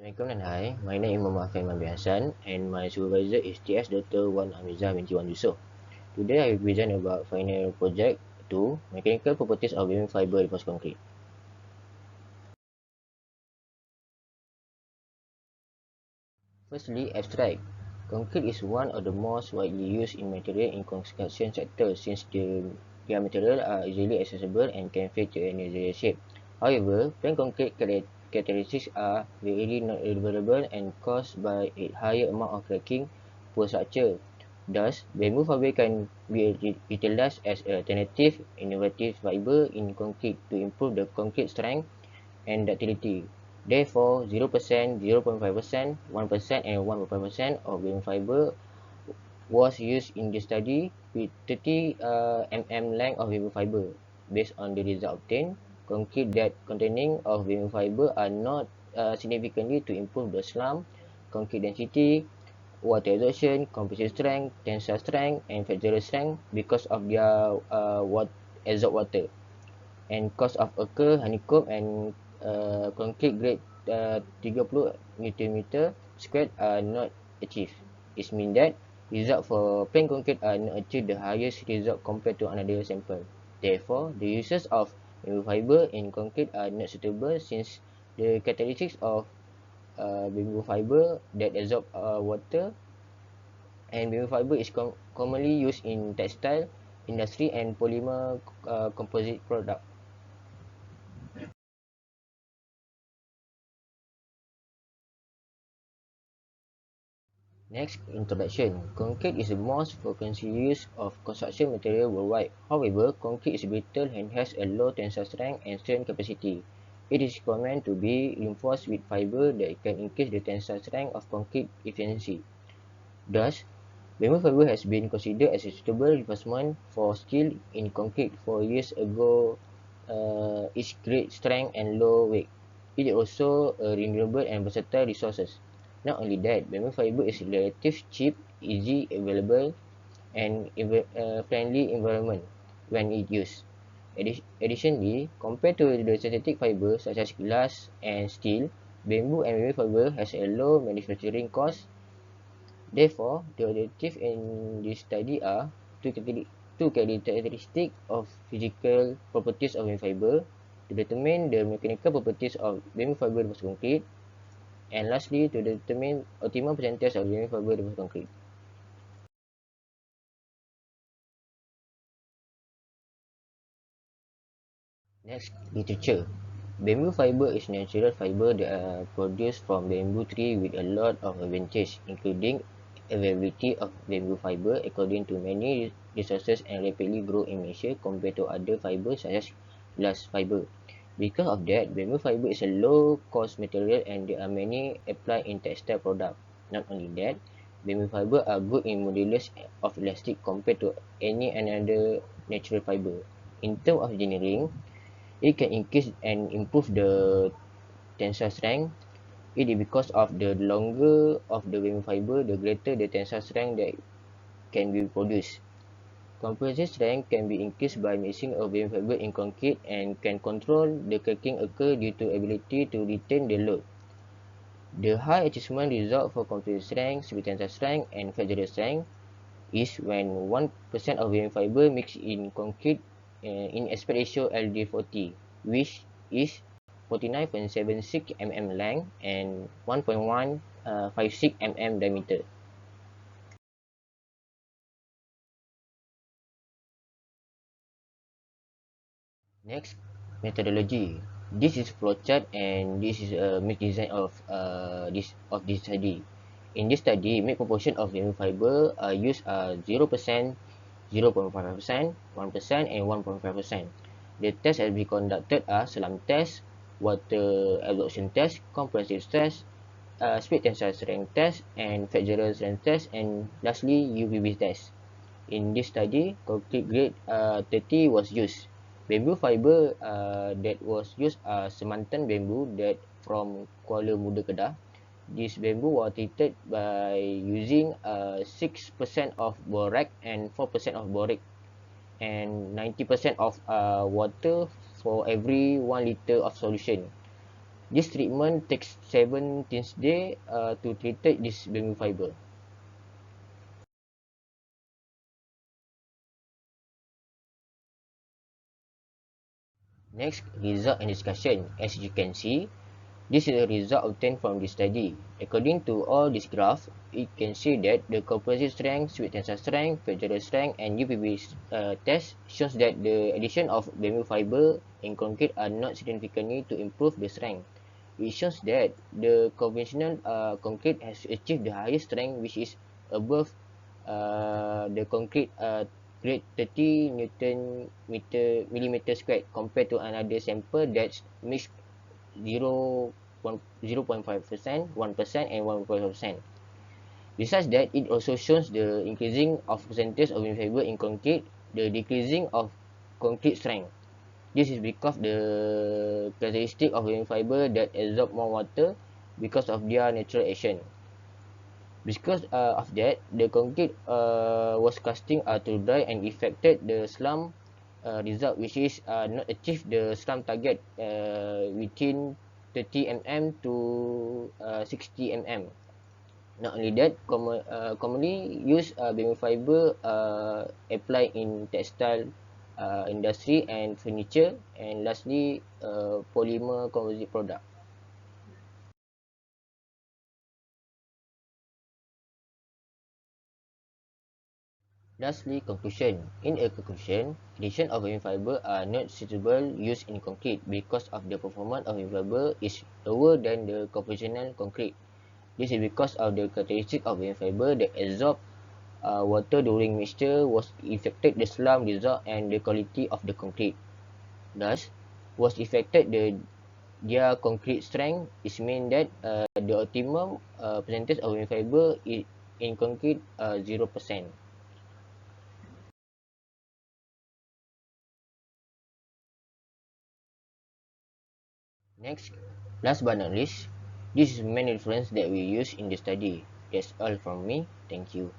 Assalamualaikum dan hai, my name is Muhammad Fahim Biasan and my supervisor is TS Dr. Wan Amizah binti Wan Yusof. Today I will present about final project 2, Mechanical Properties of Beam Fiber Reinforced Concrete. Firstly, abstract. Concrete is one of the most widely used in material in construction sector since their materials are easily accessible and can fit to any shape. However, plain concrete characteristics are very not available and caused by a higher amount of cracking per structure. Thus, bamboo fiber can be utilized as an alternative innovative fiber in concrete to improve the concrete strength and ductility. Therefore, 0%, 0.5%, 1%, and 1.5% of bamboo fiber was used in the study with 30 mm length of bamboo fiber. Based on the result obtained, concrete that containing of bamboo fiber are not significantly to improve the slump, concrete density, water absorption, compressive strength, tensile strength, and flexural strength because of their absorb water and cost of occur honeycomb and concrete grade 30 Nm squared are not achieved. It means that result for plain concrete are not achieve the highest result compared to another sample. Therefore, the uses of bamboo fiber in concrete are not suitable since the characteristics of bamboo fiber that absorb water and bamboo fiber is commonly used in textile industry and polymer composite product. Next, introduction. Concrete is the most frequently used of construction material worldwide. However, concrete is brittle and has a low tensile strength and strain capacity. It is recommended to be reinforced with fiber that can increase the tensile strength of concrete efficiency. Thus, bamboo fiber has been considered as a suitable replacement for steel in concrete for years ago. Its great strength and low weight. It is also a renewable and versatile resources. Not only that, bamboo fiber is relatively cheap, easy available, and friendly environment when it used. Additionally, compared to the synthetic fiber such as glass and steel, bamboo and bamboo fiber has a low manufacturing cost. Therefore, the objectives in this study are two characteristics of physical properties of bamboo fiber, to determine the mechanical properties of bamboo fiber reinforced concrete, and lastly, to determine optimum percentage of bamboo fiber reinforced concrete. Next, literature. Bamboo fiber is natural fiber that are produced from bamboo tree with a lot of advantage, including availability of bamboo fiber according to many resources and rapidly grow in Malaysia compared to other fibers such as glass fiber. Because of that, bamboo fiber is a low-cost material and there are many applied in textile products. Not only that, bamboo fiber are good in modulus of elastic compared to any another natural fiber. In terms of engineering, it can increase and improve the tensile strength. It is because of the longer of the bamboo fiber, the greater the tensile strength that can be produced. Compressive strength can be increased by mixing of bamboo fiber in concrete and can control the cracking occur due to ability to retain the load. The high achievement result for compressive strength, tensile strength, and flexural strength is when 1% of bamboo fiber mixed in concrete in aspect ratio LD40, which is 49.76 mm length and 1.156 mm diameter. Next, methodology. This is flowchart and this is a mix design of this study. In this study, make proportion of bamboo fiber used 0%, 0.5%, 1%, and 1.5%. The tests has been conducted are slump test, water absorption test, compressive test, speed tensile strength test, and flexural strength test, and lastly UVB test. In this study, concrete grade 30 was used. Bamboo fiber that was used are semantan bamboo that from Kuala Muda, Kedah. This bamboo was treated by using 6% of borax and 4% of boric and 90% of water for every 1 liter of solution. This treatment takes 17 days to treat this bamboo fiber. Next, result and discussion. As you can see, this is a result obtained from this study. According to all these graphs, it can see that the composite strength, sweet tensile strength, fracture strength, and UPB test shows that the addition of bamboo fiber in concrete are not significantly to improve the strength. It shows that the conventional concrete has achieved the highest strength, which is above the concrete grade 30 Newton millimeter squared compared to another sample that's mixed 0.5%, 1%, and 1.5%. Besides that, it also shows the increasing of percentage of fiber in concrete, the decreasing of concrete strength. This is because the characteristic of fiber that absorb more water because of their natural action. Because of that, the concrete was casting to dry and affected the slump result, which is not achieve the slump target within 30 mm to 60 mm. Not only that, commonly used bamboo fiber applied in textile industry and furniture, and lastly, polymer composite product. Lastly, conclusion. In a conclusion, addition of bamboo fiber are not suitable use in concrete because of the performance of bamboo fiber is lower than the conventional concrete. This is because of the characteristic of bamboo fiber that absorb water during mixture was affected the slump result and the quality of the concrete. Thus, was affected their concrete strength. Is mean that the optimum percentage of bamboo fiber in concrete 0%. Next, last but not least, this is main reference that we use in the study. That's all from me. Thank you.